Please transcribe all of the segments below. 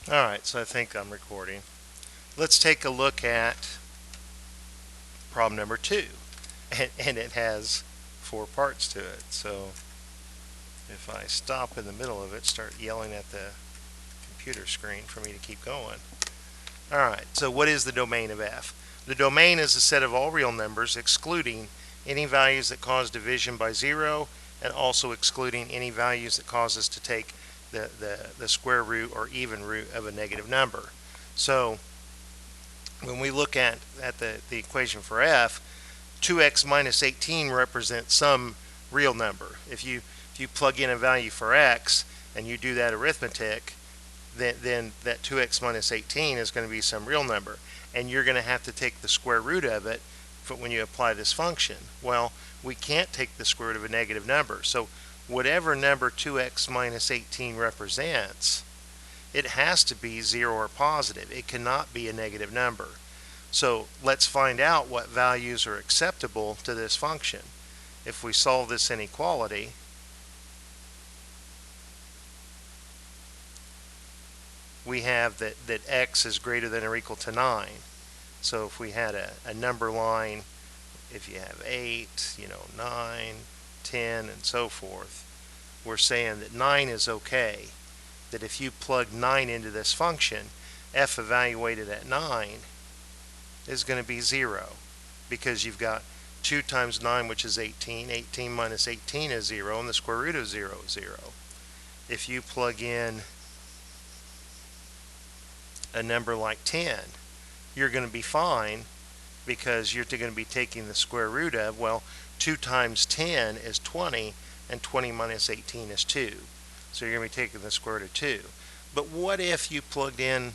Alright, so I think I'm recording. Let's take a look at problem number 2. And it has 4 parts to it. So if I stop in the middle of it, start yelling at the computer screen for me to keep going. Alright, so what is the domain of f? The domain is a set of all real numbers excluding any values that cause division by 0 and also excluding any values that cause us to take the square root or even root of a negative number. So when we look at the equation for f, 2x minus 18 represents some real number. If you plug in a value for x and you do that arithmetic, then that 2x minus 18 is going to be some real number. And you're going to have to take the square root of it when you apply this function. Well, we can't take the square root of a negative number. So whatever number 2x minus 18 represents, it has to be 0 or positive. It cannot be a negative number. So let's find out what values are acceptable to this function. If we solve this inequality, we have that x is greater than or equal to 9. So if we had a number line, if you have 8, 9, 10, and so forth, we're saying that 9 is okay. That if you plug 9 into this function, f evaluated at 9 is going to be 0, because you've got 2 times 9, which is 18. 18 minus 18 is 0, and the square root of 0 is 0. If you plug in a number like 10, you're going to be fine, because you're going to be taking the square root of, well, 2 times 10 is 20, and 20 minus 18 is 2. So you're going to be taking the square root of 2. But what if you plugged in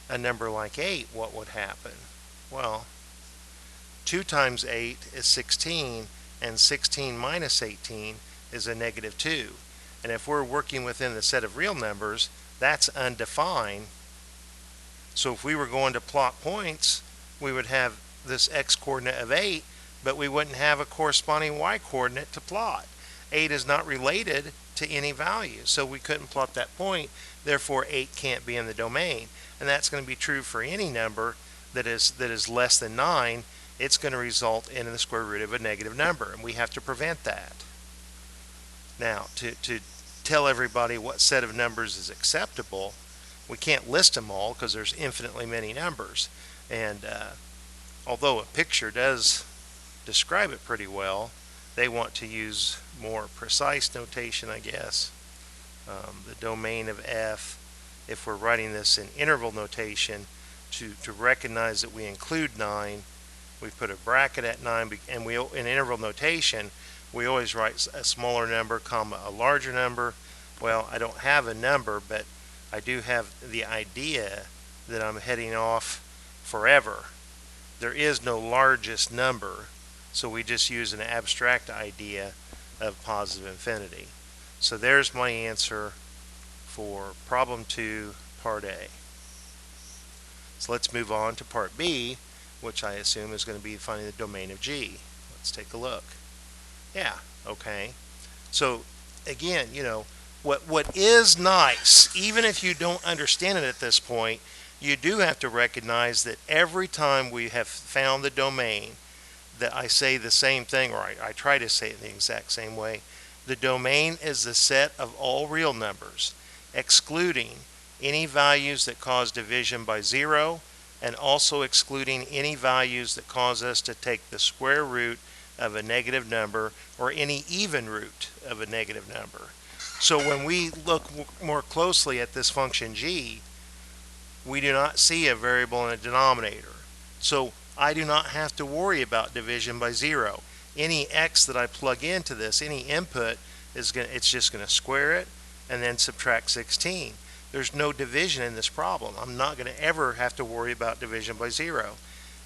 a number like 8? What would happen? Well, 2 times 8 is 16, and 16 minus 18 is a negative 2. And if we're working within the set of real numbers, that's undefined. So if we were going to plot points, we would have this x-coordinate of 8, but we wouldn't have a corresponding y-coordinate to plot. 8 is not related to any value, so we couldn't plot that point. Therefore, 8 can't be in the domain. And that's going to be true for any number that is less than 9. It's going to result in the square root of a negative number, and we have to prevent that. Now, to tell everybody what set of numbers is acceptable, we can't list them all because there's infinitely many numbers. And although a picture does describe it pretty well, they want to use more precise notation, I guess. The domain of f, if we're writing this in interval notation, to recognize that we include 9, we put a bracket at 9, and in interval notation, we always write a smaller number, comma, a larger number. Well, I don't have a number, but I do have the idea that I'm heading off forever. There is no largest number, so we just use an abstract idea of positive infinity. So there's my answer for problem 2, part A. So let's move on to part B, which I assume is going to be finding the domain of G. Let's take a look. Yeah, okay. So again, what is nice, even if you don't understand it at this point, you do have to recognize that every time we have found the domain, that I say the same thing, or I try to say it in the exact same way. The domain is the set of all real numbers, excluding any values that cause division by 0, and also excluding any values that cause us to take the square root of a negative number or any even root of a negative number. So when we look more closely at this function g, we do not see a variable in a denominator. So I do not have to worry about division by 0. Any x that I plug into this, any input, it's just going to square it and then subtract 16. There's no division in this problem. I'm not going to ever have to worry about division by 0.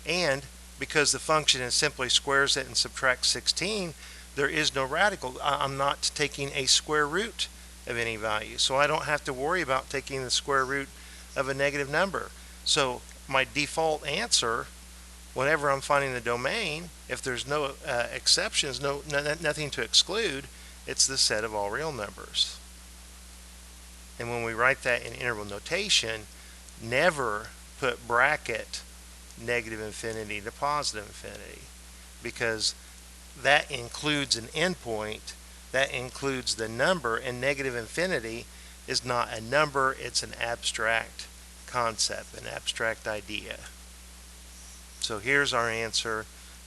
And because the function simply squares it and subtracts 16, there is no radical. I'm not taking a square root of any value. So I don't have to worry about taking the square root of a negative number. So my default answer, whenever I'm finding the domain, if there's no exceptions, nothing to exclude, it's the set of all real numbers. And when we write that in interval notation, never put bracket negative infinity to positive infinity, because that includes an endpoint, that includes the number, and negative infinity is not a number, it's an abstract concept, an abstract idea. So here's our answer,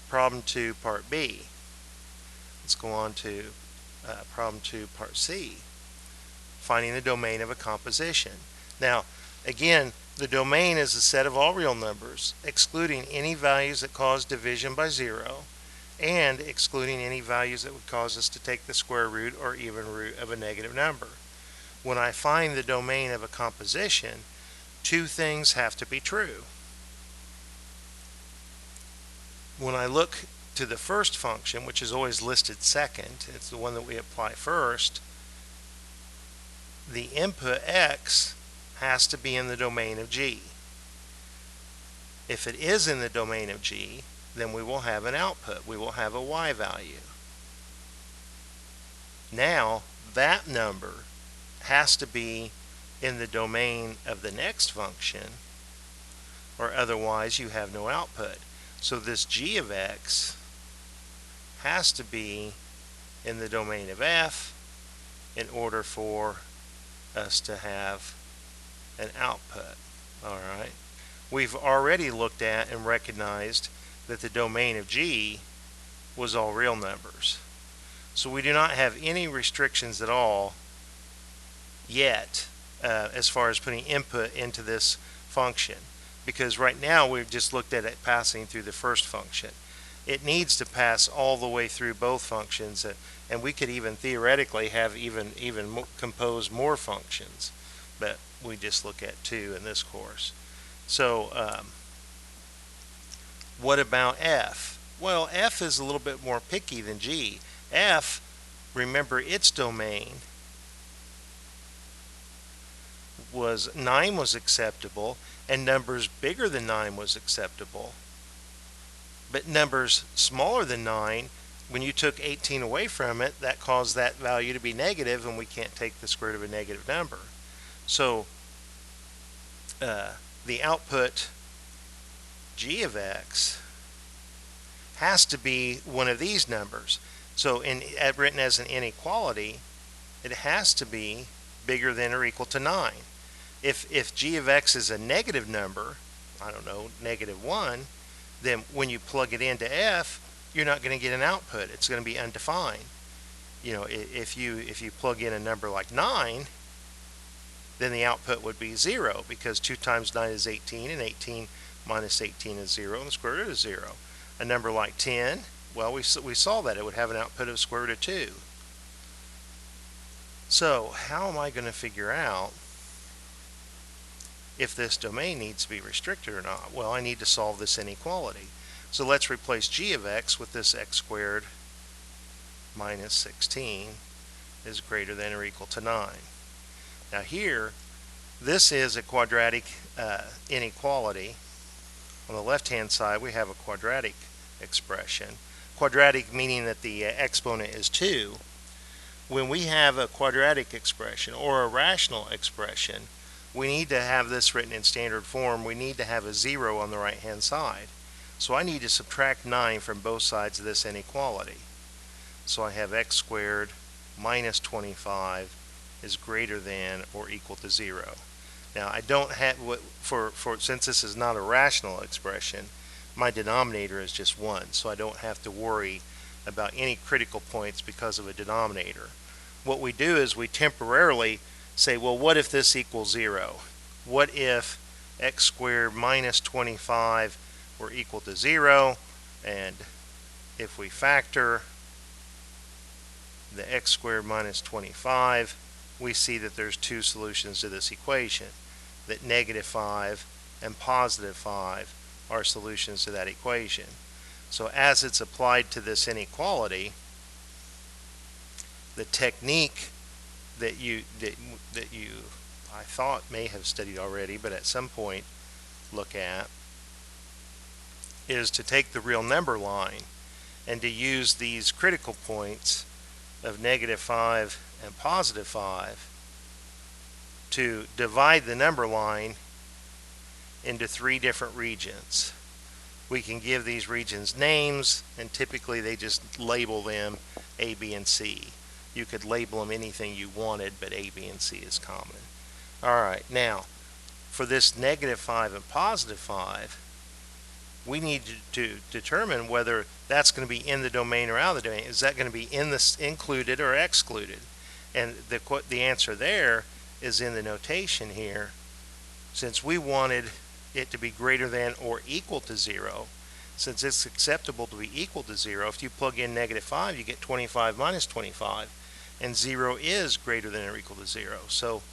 problem 2, part B. Let's go on to problem 2, part C, finding the domain of a composition. Now, again, the domain is a set of all real numbers, excluding any values that cause division by 0, and excluding any values that would cause us to take the square root or even root of a negative number. When I find the domain of a composition, two things have to be true. When I look to the first function, which is always listed second, it's the one that we apply first, the input x has to be in the domain of G. If it is in the domain of G, then we will have an output. We will have a y value. Now, that number has to be in the domain of the next function, or otherwise you have no output. So this g of x has to be in the domain of f in order for us to have an output. All right. We've already looked at and recognized that the domain of G was all real numbers. So we do not have any restrictions at all yet as far as putting input into this function, because right now we've just looked at it passing through the first function. It needs to pass all the way through both functions, and we could even theoretically have even compose more functions, but we just look at 2 in this course. So what about f? Well, f is a little bit more picky than g. F, remember, its domain was 9 was acceptable, and numbers bigger than 9 was acceptable. But numbers smaller than 9, when you took 18 away from it, that caused that value to be negative, and we can't take the square root of a negative number. So the output g of x has to be one of these numbers. So written as an inequality, it has to be bigger than or equal to 9. If g of x is a negative number, I don't know, -1, then when you plug it into f, you're not going to get an output. It's going to be undefined. You know, if you plug in a number like 9, then the output would be 0, because 2 times 9 is 18, and 18 minus 18 is 0, and the square root is 0. A number like 10, well, we saw that it would have an output of square root of 2. So how am I going to figure out if this domain needs to be restricted or not? Well, I need to solve this inequality. So let's replace g of x with this x squared minus 16 is greater than or equal to 9. Now here, this is a quadratic inequality. On the left-hand side, we have a quadratic expression. Quadratic meaning that the exponent is 2. When we have a quadratic expression or a rational expression, we need to have this written in standard form. We need to have a 0 on the right-hand side. So I need to subtract 9 from both sides of this inequality. So I have x squared minus 25 is greater than or equal to 0. Now I don't have, since this is not a rational expression, my denominator is just 1, so I don't have to worry about any critical points because of a denominator. What we do is we temporarily say, well, what if this equals 0? What if x squared minus 25 were equal to 0? And if we factor the x squared minus 25, we see that there's two solutions to this equation, that -5 and +5 are solutions to that equation. So as it's applied to this inequality, the technique that you I thought may have studied already, but at some point look at, is to take the real number line and to use these critical points of -5 and +5 to divide the number line into 3 different regions. We can give these regions names, and typically they just label them A, B, and C. You could label them anything you wanted, but A, B, and C is common. Alright, now, for this -5 and +5, we need to determine whether that's going to be in the domain or out of the domain. Is that going to be in this included or excluded? And the answer there is in the notation here. Since we wanted it to be greater than or equal to 0, since it's acceptable to be equal to 0, if you plug in -5, you get 25 minus 25, and 0 is greater than or equal to 0. So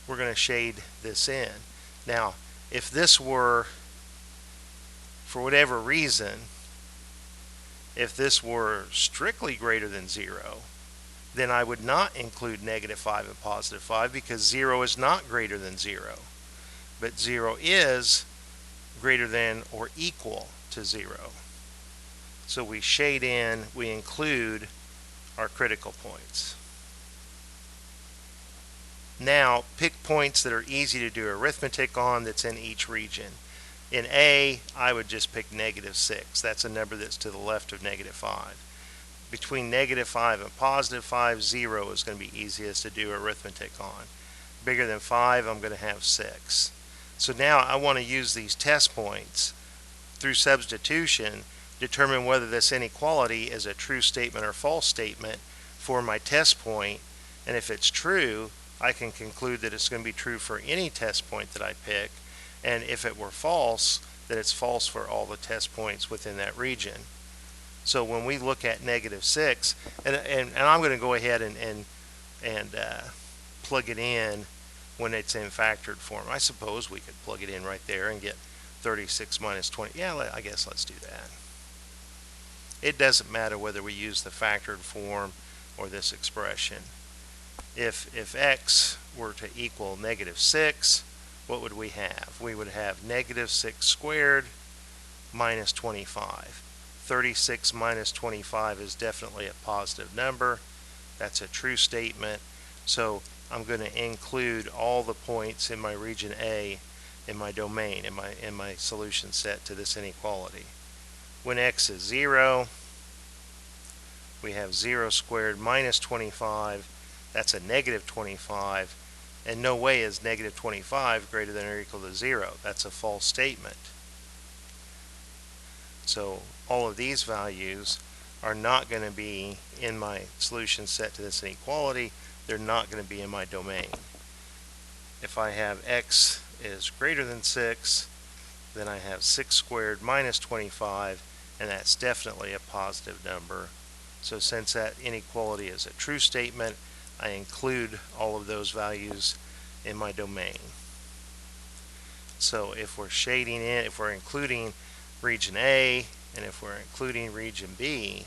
we're going to shade this in. Now, if this were, for whatever reason, if this were strictly greater than 0, then I would not include -5 and +5 because 0 is not greater than 0. But 0 is greater than or equal to 0. So we shade in, we include our critical points. Now, pick points that are easy to do arithmetic on that's in each region. In A, I would just pick -6. That's a number that's to the left of -5. Between -5 and +5, 0 is going to be easiest to do arithmetic on. Bigger than 5, I'm going to have 6. So now I want to use these test points through substitution, determine whether this inequality is a true statement or false statement for my test point, and if it's true, I can conclude that it's going to be true for any test point that I pick, and if it were false, that it's false for all the test points within that region. So when we look at -6, and I'm going to go ahead and plug it in when it's in factored form. I suppose we could plug it in right there and get 36 minus 20. Yeah, I guess let's do that. It doesn't matter whether we use the factored form or this expression. If x were to equal -6, what would we have? We would have -6 squared minus 25. 36 minus 25 is definitely a positive number. That's a true statement. So I'm going to include all the points in my region A in my domain, in my solution set to this inequality. When x is 0, we have 0 squared minus 25. That's a -25, and no way is -25 greater than or equal to 0. That's a false statement. So all of these values are not going to be in my solution set to this inequality. They're not going to be in my domain. If I have x is greater than 6, then I have 6 squared minus 25, and that's definitely a positive number. So since that inequality is a true statement, I include all of those values in my domain. So if we're shading in, if we're including region A, and if we're including region B,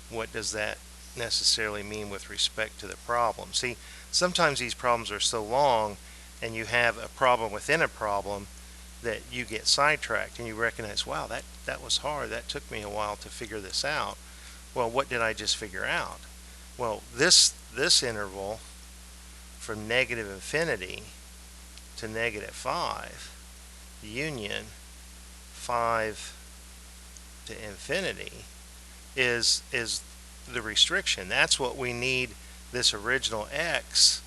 what does that necessarily mean with respect to the problem? See, sometimes these problems are so long and you have a problem within a problem that you get sidetracked and you recognize, wow, that was hard. That took me a while to figure this out. Well, what did I just figure out? Well, this interval from -infinity to -5 union 5 to infinity is the restriction. That's what we need this original x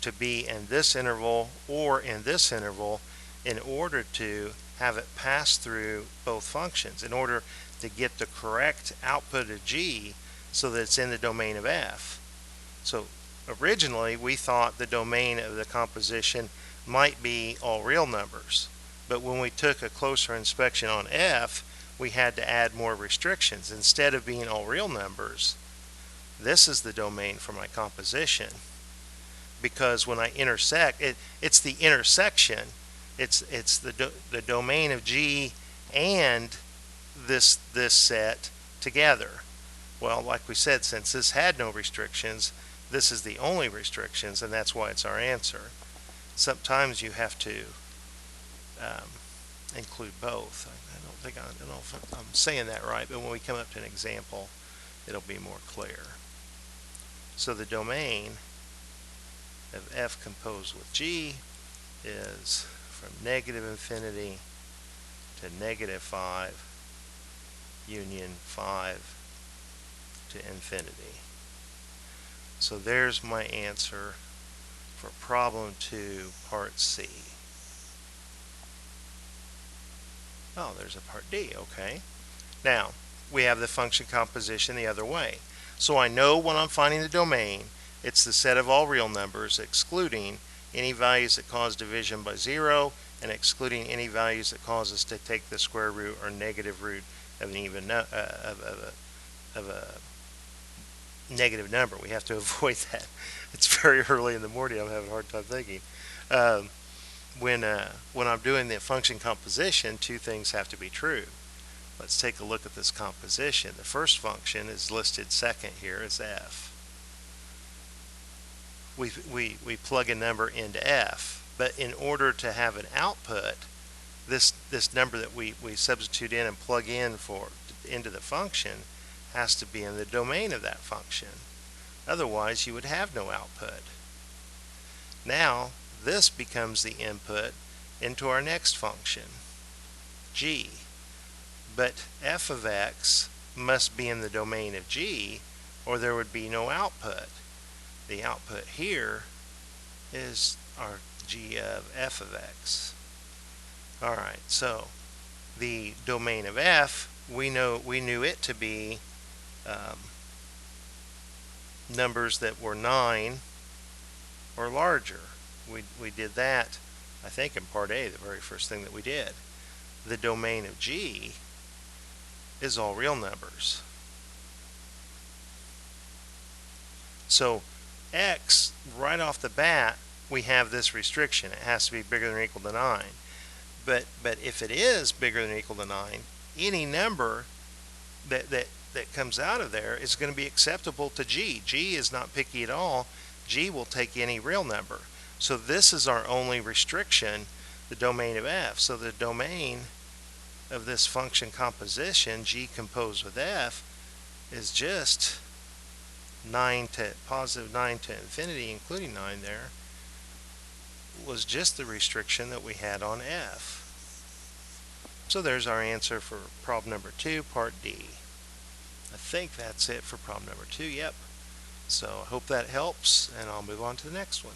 to be in this interval or in this interval in order to have it pass through both functions, in order to get the correct output of g so that it's in the domain of f. So originally we thought the domain of the composition might be all real numbers, but when we took a closer inspection on f, we had to add more restrictions. Instead of being all real numbers, this is the domain for my composition, because when I intersect, it's the intersection, it's the domain of g and this set together. Well, like we said, since this had no restrictions, this is the only restrictions, and that's why it's our answer. Sometimes you have to include both. I don't know if I'm saying that right, but when we come up to an example, it'll be more clear. So the domain of f composed with g is from negative infinity to negative 5 union 5 to infinity. So there's my answer for problem 2, part C. Oh, there's a part D, okay. Now, we have the function composition the other way. So I know when I'm finding the domain, it's the set of all real numbers excluding any values that cause division by 0 and excluding any values that cause us to take the square root or negative root of an even of a negative number. We have to avoid that. It's very early in the morning. I'm having a hard time thinking. When I'm doing the function composition, two things have to be true. Let's take a look at this composition. The first function is listed second here as f. We plug a number into f, but in order to have an output, this number that we substitute in and plug in into the function has to be in the domain of that function. Otherwise, you would have no output. Now, this becomes the input into our next function, g. But f of x must be in the domain of g, or there would be no output. The output here is our g of f of x. Alright, so the domain of f, we knew it to be numbers that were 9 or larger. We did that, I think, in part A, the very first thing that we did. The domain of g is all real numbers. So x, right off the bat, we have this restriction. It has to be bigger than or equal to 9. But if it is bigger than or equal to 9, any number that comes out of there is going to be acceptable to g. G is not picky at all. G will take any real number. So this is our only restriction, the domain of f. So the domain of this function composition, g composed with f, is just positive 9 to infinity, including 9 there, was just the restriction that we had on f. So there's our answer for problem number 2, part D. I think that's it for problem number 2, yep. So I hope that helps, and I'll move on to the next one.